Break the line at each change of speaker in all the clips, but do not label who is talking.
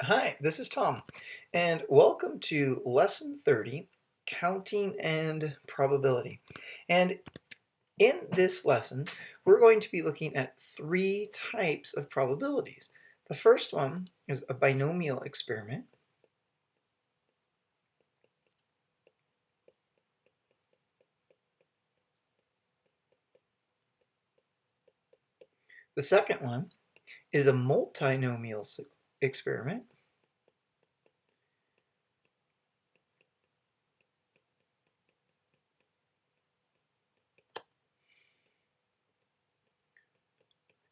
Hi, this is Tom, and welcome to Lesson 30, Counting and Probability. And in this lesson, we're going to be looking at three types of probabilities. The first one is a binomial experiment. The second one is a multinomial experiment.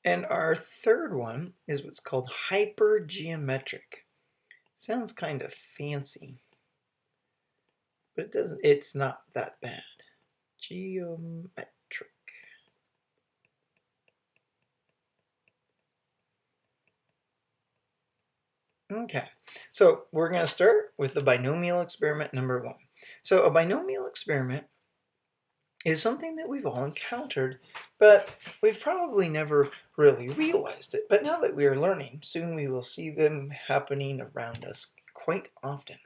And our third one is what's called hypergeometric. Sounds kind of fancy, but it's not that bad. Geometric. Okay, so we're going to start with the binomial experiment number one. So a binomial experiment is something that we've all encountered, but we've probably never really realized it. But now that we are learning, soon we will see them happening around us quite often.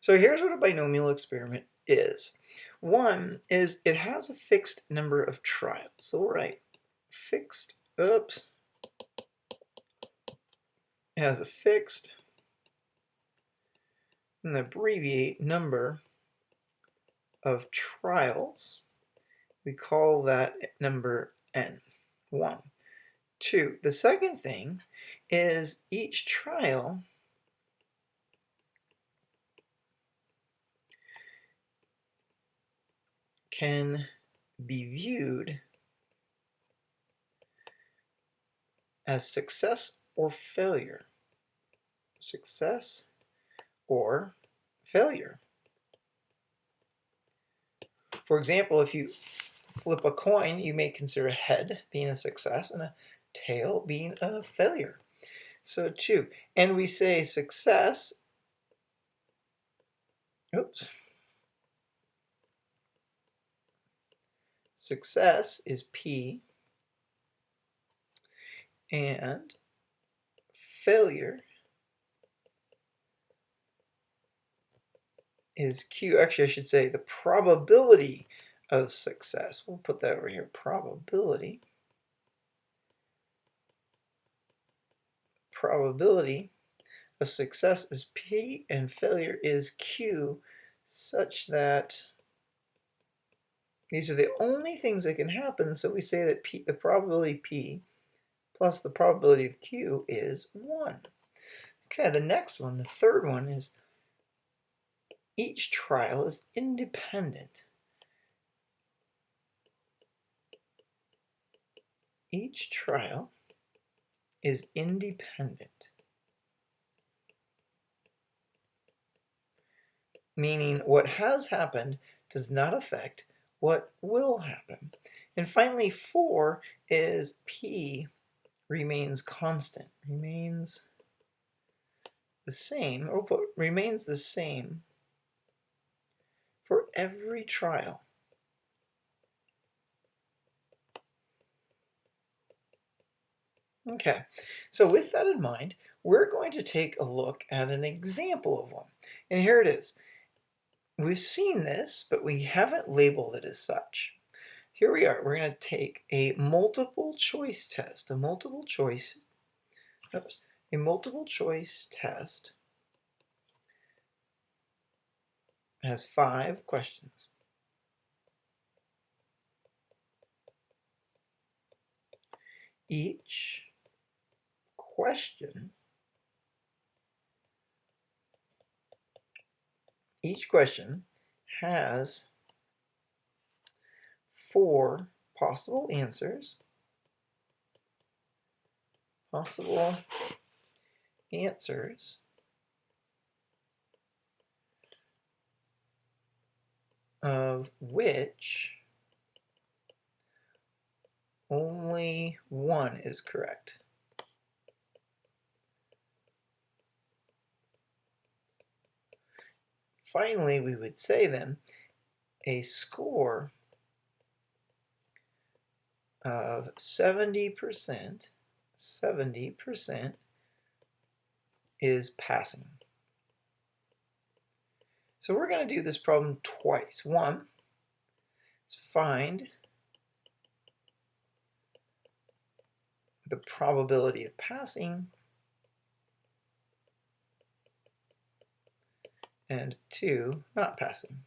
So here's what a binomial experiment is. One is it has a fixed number of trials. So we'll write fixed, it has a fixed, and abbreviate number of trials. We call that number n, 1. 2, the second thing is each trial can be viewed as success or failure. Success or failure. For example, if you flip a coin, you may consider a head being a success and a tail being a failure. So 2. And we say success, success is P, and failure is Q. Actually, I should say the probability of success. We'll put that over here, probability. Probability of success is P and failure is Q, such that these are the only things that can happen. So we say that the probability P plus the probability of Q is 1. Okay, the next one, the third one, is each trial is independent. Each trial is independent, meaning what has happened does not affect what will happen. And finally, 4 is P remains constant, remains the same, or remains the same for every trial. Okay, so with that in mind, we're going to take a look at an example of one. And here it is. We've seen this, but we haven't labeled it as such. Here we are. We're going to take a multiple choice test. A multiple choice test has 5 questions. Each question has 4 possible answers. Of which only one is correct. Finally, we would say then a score of 70% is passing. So we're going to do this problem twice. One is find the probability of passing, and 2, not passing.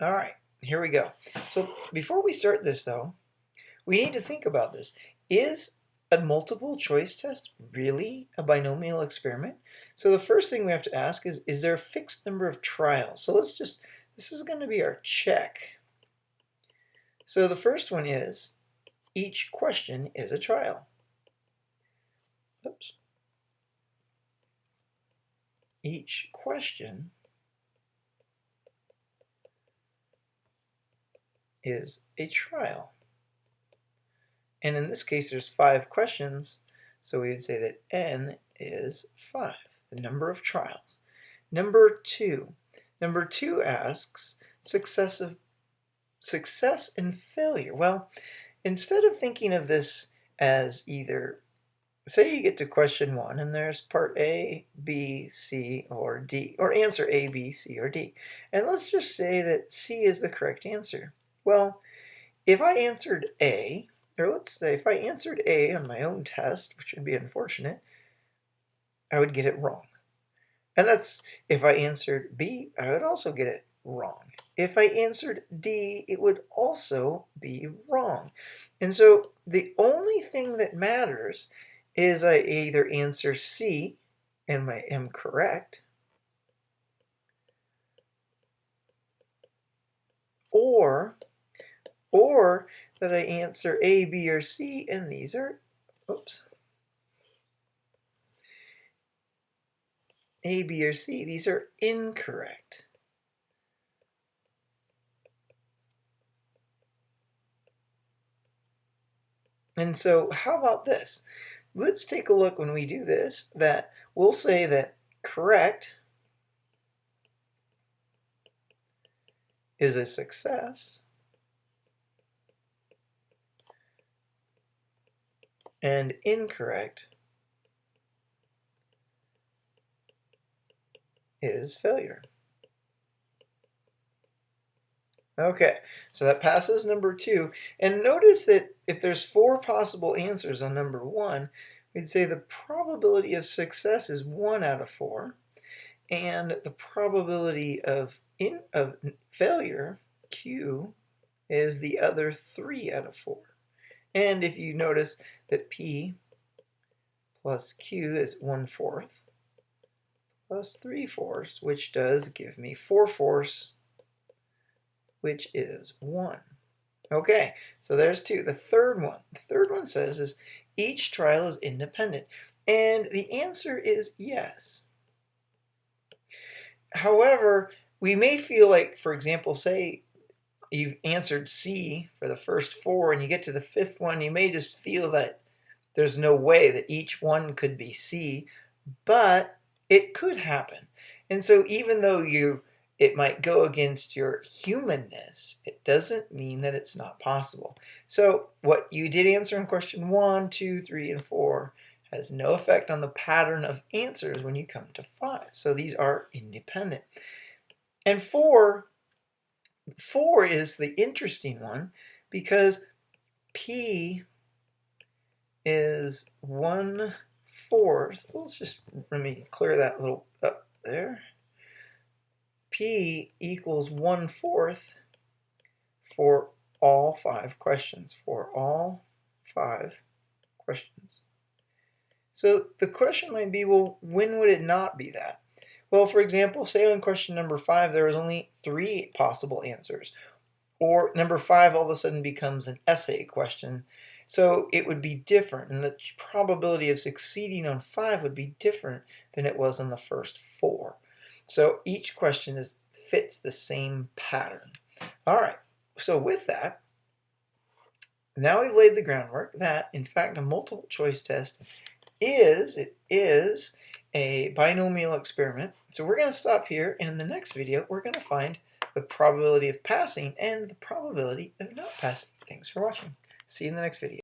All right, here we go. So before we start this, though, we need to think about this. Is a multiple choice test really a binomial experiment? So the first thing we have to ask is there a fixed number of trials? So let's just, this is going to be our check. So the first one is, each question is a trial. Oops. Each question is a trial. And in this case, there's 5 questions, so we would say that n is 5, the number of trials. Number 2 asks success and failure. Well, instead of thinking of this as either, say you get to question 1 and there's part A, B, C, or D, or answer A, B, C, or D. And let's just say that C is the correct answer. Well, if I answered A, or let's say if I answered A on my own test, which would be unfortunate, I would get it wrong. And that's, if I answered B, I would also get it wrong. If I answered D, it would also be wrong. And so the only thing that matters is I either answer C and I am correct, or that I answer A, B, or C, and these are, oops, A, B, or C, these are incorrect. And so how about this? Let's take a look when we do this, that we'll say that correct is a success, and incorrect is failure. Okay, so that passes number 2. And notice that if there's 4 possible answers on number 1, we'd say the probability of success is 1 out of 4, and the probability of failure, Q, is the other 3 out of 4. And if you notice that P plus Q is 1/4 plus 3/4, which does give me 4/4, which is 1. Okay, so there's 2. The third one says is each trial is independent. And the answer is yes. However, we may feel like, for example, say you've answered C for the first 4 and you get to the 5th one, you may just feel that there's no way that each one could be C, but it could happen. And so even though it might go against your humanness, it doesn't mean that it's not possible. So what you did answer in question 1, 2, 3, and 4 has no effect on the pattern of answers when you come to 5. So these are independent. And 4 is the interesting one because P is 1/4. Let me clear that little up there. P equals 1/4 for all 5 questions. For all 5 questions. So the question might be, well, when would it not be that? Well, for example, say on question number 5, there was only 3 possible answers. Or number 5 all of a sudden becomes an essay question. So it would be different, and the probability of succeeding on 5 would be different than it was on the first 4. So each question fits the same pattern. All right, so with that, now we've laid the groundwork that, in fact, a multiple choice test is a binomial experiment. So we're going to stop here, and in the next video, we're going to find the probability of passing and the probability of not passing. Thanks for watching. See you in the next video.